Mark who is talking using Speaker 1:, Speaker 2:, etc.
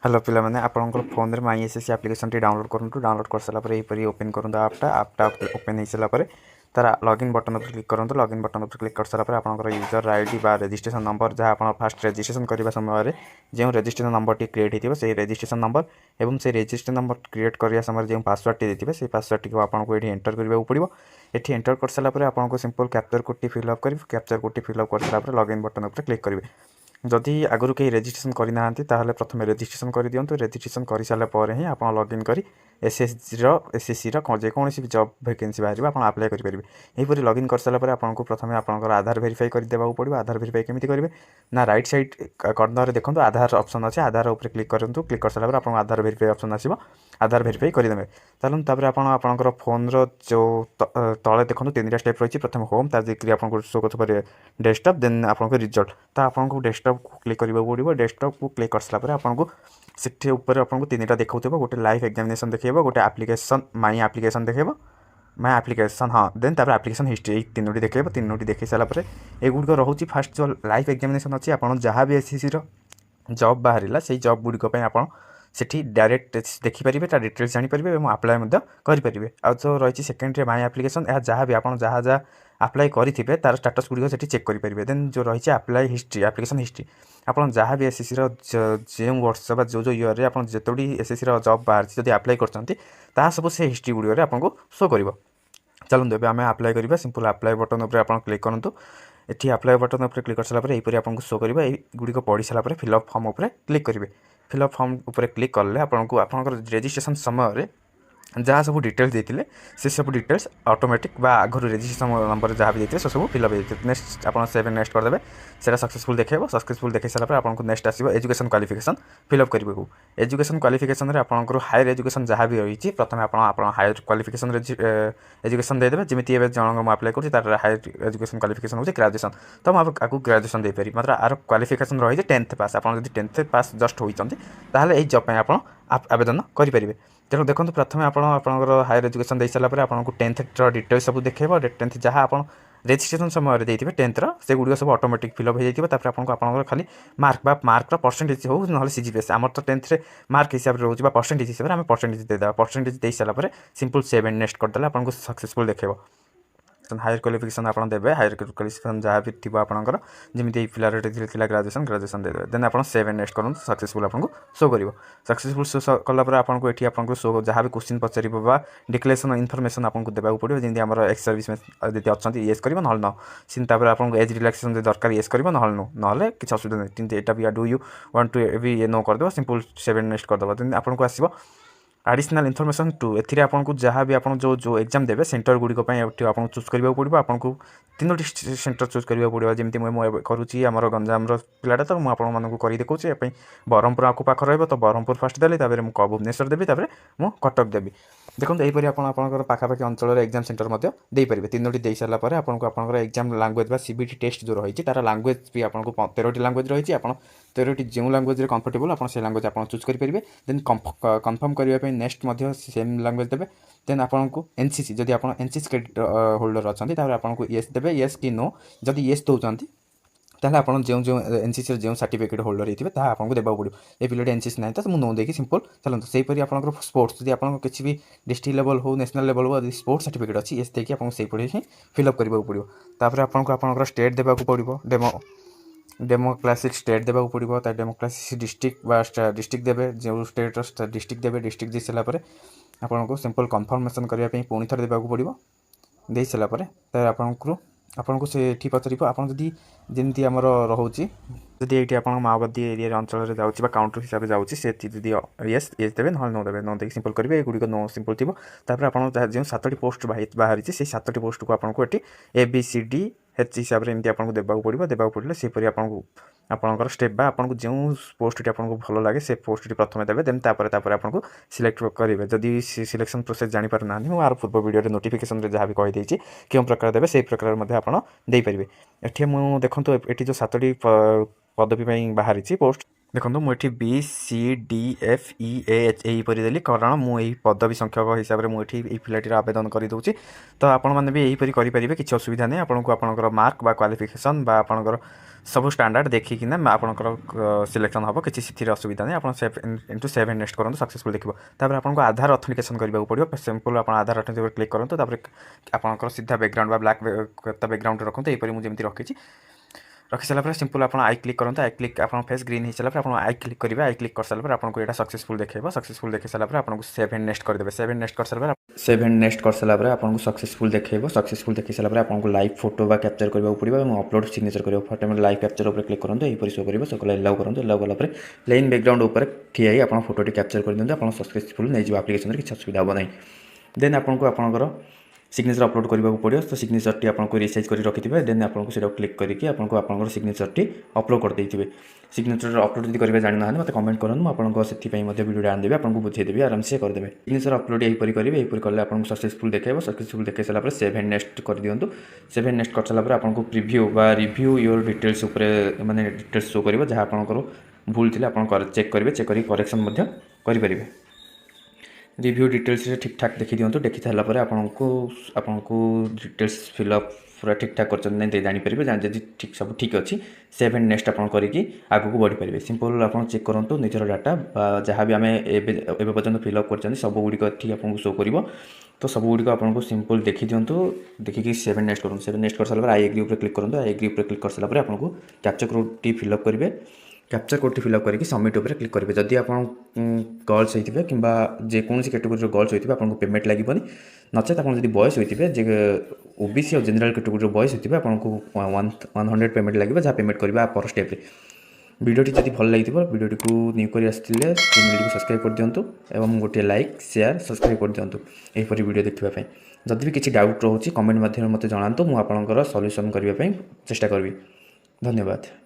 Speaker 1: Hello पिला माने आपनकर फोन रे माई एसएससी एप्लिकेशन टी डाउनलोड करंतु डाउनलोड कर साला परे एपरी ओपन करंतु आपटा ओपन हे साला परे तार लॉगिन बटन पर क्लिक करंतु लॉगिन बटन पर क्लिक कर साला परे आपनकर यूजर आईडी बा रजिस्ट्रेशन नंबर जहा आपन फर्स्ट रजिस्ट्रेशन करबा समय रे जे रजिस्ट्रेशन नंबर टी क्रिएट हेतिबो से रजिस्ट्रेशन नंबर एवं से रजिस्ट्रेशन नंबर क्रिएट करिया समय जे पासवर्ड टी देतिबे से पासवर्ड टी को आपन को एठी एंटर करबा पड़िबो एठी एंटर कर साला परे आपन को सिंपल कैप्चर कोड टी फिल अप करिवे कैप्चर कोड टी फिल अप कर साला परे लॉगिन बटन पर क्लिक करिवे जदि आगु कहीं रेजिस्ट्रेशन करना ताहले प्रथम रेजिस्ट्रेशन कर दिंतु रेजिस्ट्रेशन कर सारापर ही आप लॉगिन कर एसएससी जेकोसी भी जॉब वैकेंसी बाहर आप अप्लाई करेंगे यहीपरि लॉगिन कर सारापर आपको प्रथम आप आधार वेरीफाई करदेवा पड़ो आधार वेरीफाई केमी करेंगे ना राइट साइड कर्नर देखो आधार ऑप्शन अच्छे आधार उपर क्लिक करूँ क्लिक कर सारापर आप आधार वेरीफाई ऑप्शन आसो आधार वेरीफाई करदे चलते आपंकर फोन जो तले देखो तीन टा स्टेप रही प्रथम होम ताकि आपको शो कर डेस्कटॉप देन आपको रिजल्ट तो आपको डेस्कटॉप को क्लिक करने पड़ो डेस्कटॉप को क्लिक कर सारापर आपको से ऊपर आपको तीन टा देखा गोटे लाइव एग्जामिनेशन देखो गोटे एप्लिकेशन माई एप्लिकेशन देखो माई एप्लिकेशन हाँ देन तापर एप्लिकेशन हिस्ट्री तीनोटी देखो तीनोटी देख सारापर एगुड़िक रोचे फास्ट जो लाइव एग्जामिनेशन अच्छी आप जहाँ भी एसएससी जॉब बाहर से जॉब गुड़िक आप सेठी डायरेक्ट देखिपारे डिटेल्स जानीपारे और आप्लाय करेंगे आ जो रही सेकेंड माई एप्लिकेशन जहाँ भी आप जहाँ जहाँ आप्लाय करेंगे तार स्टाटस गुड़िक से चेक करेंगे देन जो रही आप्लाय हिस्ट्री एप्लिकेशन हिस्ट्री आप जहाँ भी एसएससी जो वर्ष जो जो इयर में आप जितोटी एसएससी जॉब बाहर जब आप्लाय कर सब से हिस्ट्री गुड़िक आपको शो कर चलते एवं आम आप्लाय करवा सिंपल आप्लाय बटन उपर आप क्लिक करूँ ये आप्लाय बटन उपर क्लिक कर सारापर यहीपरि आपको शो कर गुड़िक पढ़ी सारापर फिलअप फॉर्म उपर क्लिक करेंगे फिलअप फॉर्म उपर क्लिक कले आपको आपंकर रजिस्ट्रेशन समय जहाँ सब डिटेल्स देते से सब डिटेल्स ऑटोमेटिक आगुरी रजिस्ट्रेशन नंबर जहाँ भी देते सब फिलअप होते नेक्स्ट आप सेव नेक्स्ट करदे से सक्सेसफुल देखो सक्सेसफुल देख सारापर आपको नेक्स्ट आसो एजुकेशन क्वालिफिकेशन फिलअप करेंगे एजुकेशन क्वालिफिकेशन में आपंकर हायर एजुकेशन जहाँ भी रही प्रथम आप हायर क्वालिफिकेशन एजुकेशन देदेवे जमीती जन आप्लाय कर तार हायर एजुकेशन क्वालिफिकेशन हो ग्रेजुएशन तो मुझे आपको ग्रेजुएशन देपारी मात्र आर क्वालिफिकेशन रही है 10th पास आप 10th पास जस्ट होती यही जॉब आप आवेदन करेंगे तेणु देखो प्रथम आपंकर हायर एजुकेशन दे सारापर आपको 10th डिटेल्स सब देखो 10th जहाँ आप रेजिस्ट्रेशन समय देते 10th से गुड़िक सब ऑटोमेटिक फिलअप हो जाए आपको खाली मार्क परसेंटेज हो ना सीजीपीएस आम तो 10th मार्क हिसाब से रोज परसेंटेज हिसाब से आम परसेंटेज देदेवा परसेंटेज दे सारापर सिंपल सेव एंड नेक्स्ट करदे आपको सक्सेसफुल देखो हायर क्वालिफिकेशन आप देते हायर क्वालिफिकेशन जहाँ भी थी आपंकर जमी पिलार ग्रेजुएशन ग्रेजुएशन देते देन आप सेव एंड नेक्स्ट करूँ सक्सेसफुल आपको शो कर सक्सेसफुल शो कलापर आपको ये आपको शो जहाँ भी क्वेश्चन पचार डिक्लेरेशन इनफर्मेशन आपको देवाक पड़ो जमी आम एक्स सर्विस यदि अच्छा येस कर ना न सीपर आपको एज रिलैक्सेशन दरकार येस कर ना ना किसी असुविधा नहीं कितनी यहाँ भी डू यू वांट टू भी नो करदे सिंपल सेव एंड नेक्स्ट करदे देन आपको आसो एडिशनल इनफर्मेशन टू एथि आपको जहाँ भी आप जो एग्जाम देवे सेंटर गुड़िक आपको चूज करने पड़ो आपको तीनोटी सेंटर चूज करने पड़ो जमी मुझे करुँची आम गंजाम पिलाटा तो मुझे कर देखुची ब्रह्मपुर आपको पाख रहा तो ब्रह्मपुर फास्ट देली मुझे भुवनेश्वर देवी मुझे कटक देवी देखो यहीपरि आपंकर पाखापाखि अंचल एग्जाम सेंटर देपारे तीनोटी दे सारापर आपंकर एग्जाम लांगुएज सीबीटी टेस्ट जो रही तार लांगुएज भी आपको 13टी लांगुएज रही है 13टी जो लांगुएज कंफर्टेबल आप से लांगुएज आप चूज करेंगे देन कन्फर्म करने नेक्स्ट सेम लांगुएज देवे देन आपको एनसीसी जदि आप एनसीसी क्रेडिट होल्डर अच्छा आपको येस देवे येस कि नो जदि येस दौरान ताहले आप जो एनसीसी जो सर्टिफिकेट होल्डर होते हैं आपको देवाक पड़ो ये पिलाटी एनसीसी ना तो मुझे नो देखिए सिंपल चलते सेहीपरि आप स्पोर्ट्स जब आप किसी भी डिस्ट्रिक्ट लेवल हो नेशनल लेवल हो स्पोर्ट्स सर्टिफिकेट अच्छी ये देखिए आपको से ही फिलअप करने पड़ो तापर आपको स्टेट देवाक पड़ो डेमो क्लासिक स्टेट देवाक पड़ो डेमो क्लासिक डिस्ट्रिक्ट डिस्ट्रिक्ट देवे जो स्टेट डिस्ट्रिक्ट देवे डिस्ट्रिक्ट दे सारापर आपको सिंपल कन्फर्मेशन करने पुणी थे देवाक पड़ो दे सारापर आपको आपको से पचार आपड़ी जमी आम रोचे जदि ये आप माओवादी एरिया अंचल जाऊँगी काउंटर हिसाब से जाऊँगी से येस येस देवे ना नो देवे नो देख सिंपल करेंगे गुड़िक नो सिंपल थी आप जो 7टी पोस्ट बाहरी से 7टी पोस्ट को आपको ये ABCD H हिसाब से एमती आपको देवाक पड़ो सेपरी आपंकर स्टेप बा आपको जो पोस्टटी आपको भल लगे से पोस्टटी प्रथम देवे देन आपको सिलेक्ट करेंगे जदि सिलेक्शन प्रोसेस जापर ना मुझे आर पूर्व वीडियो नोटिफिकेशन जहाँ भी कहीदे क्यों प्रकार देवे से प्रकार आपड़े ये मुझे देखो ये जो 7टी पदवी बाहरी पोस्ट देखो मुझे BCDFEH यहीपरि देली कारण मुझे पदवी संख्यक हिसाब से मुझे पिलाटीर आवेदन करदे तो आपण मैंने भी यहीपरि करेंगे किसी असुविधा नहीं आपको आपंकर मार्क बा क्वालिफिकेशन बा आपंकर सब स्टैंडर्ड देखिकिना आपंकर सिलेक्शन हम किसी से असुविधा नहीं। आप save into save and next करूँ सक्सेसफुल देखो। तापर आपको आधार अथेंटिकेशन करने पड़ो। सिंपल आप आधार अथेंटिकेशन क्लिक करूँ। आपंकर सीधा बैकग्राउंड ब्लैक बैकग्राउंड रखुँ। यहीपर मुझे रखी रखी सारा सिंपल आप आई क्लिक करूँ। आई क्लिक आप फेस ग्रीन हो सारा आप आई क्लिक करेंगे। आई क्लिक कर सारा आपको यहाँ सक्सेसफुल देखो। सक्सेसफुल देख सारा आपको सेव एंड नेक्स्ट करदे। सेव एंड नेक्स्ट कर सारा सेव एंड नेक्स्ट कर सारा आपको सक्सेसफुल देखो। सक्सेसफुल देख सारा आपको लाइव फोटो बा कैप्चर करने पड़ो। अपलोड सिग्नेचर कर फोटो में लाइव कैप्चर उपर क्लिक करूँ। यहीपर शो कर सो एलाउ करूँ। एलाउ कलापर प्लेन बैकग्राउंड उपर ठिया ही आप फोटो कैप्चर कर दिखाँ। आप सक्सेसफुल नहीं जाए आप्लिकेशन किसी असुविधा हम ना। देन आपको आपंकर सिग्नेचर अपलोड करने पड़ो। तो सिग्नेचर टी आपको रिसाइज कर रखिथे। देन आपको क्लिक करके आपको सिग्नेचर टी अपलोड कर देते। सिग्नेचर अपलोड जब करेंगे जाना मत कमेंट करूँ। आपको से वीडियो आनदेवी आपको बुझेदेवी आराम से करदे। सिग्नेचर अपलोड यहीपर करेंगे। यहीपर कले आपको सक्सेसफुल देखो। सक्सेसफुल देख सारा सेव एंड नेक्स्ट कर दिंतु। सेव एंड नेक्स्ट कर सारा आपको प्रिव्यू बा रिव्यू योर डिटेल्स माने डिटेल्स शो कर जहाँ आपंकर भूल थी आप चेक करेंगे। चेक कर करेक्शन करेंगे। रिव्यू डिटेल्स ठीक ठाक देखी दिंतु। देखी सारापर आपको डिटेल्स फिलअप पूरा ठीक ठाक कर जानीपर जब ठीक सब ठीक अच्छी सेव एंड नेक्स्ट आप आगे को बढ़ी पारे। सिंपल आप चेक करूँ निजर डाटा जहाँ भी आम एवं पर्यटन फिलअप कर सब गुड़िक आपको शो कर। तो सब गुड़िक आपको सिंपल देखी दिंतु। देखिए सेव एंड नेक्स्ट करूँ। सेव नेक्स्ट कर सारा आई एग्री उपर क्लिक करूँ। आई एग्री उपर क्लिक कर सारा आपको कैप्चर कोड टी फिलअप करेंगे। कैप्चर कोड टी फिलअप करके सबमिट उपर क्लिक करेंगे। जदि आप गर्ल्स होते कि जेकोसी कैटेगोरी गर्ल्स होते आपको पेमेंट लगे नचेत आप बॉयज होते ओबीसी और जनरल कैटेगोरी बॉयज होते आपको 100 पेमेंट लगे जहाँ पेमेंट करेंगे पर स्टेप। वीडियोटी जब भल लगी वीडियोटी को न्यू कर चैनल को सब्सक्राइब कर दिंतु और गोटे लाइक शेयर सब्सक्राइब कर दिंतु यहीपरी वीडियो देखापी। जदि भी किसी डाउट रोचे कमेंट माध्यम मत जनातु मुझे आपंकर सल्यूशन करने चेष्टा करी। धन्यवाद।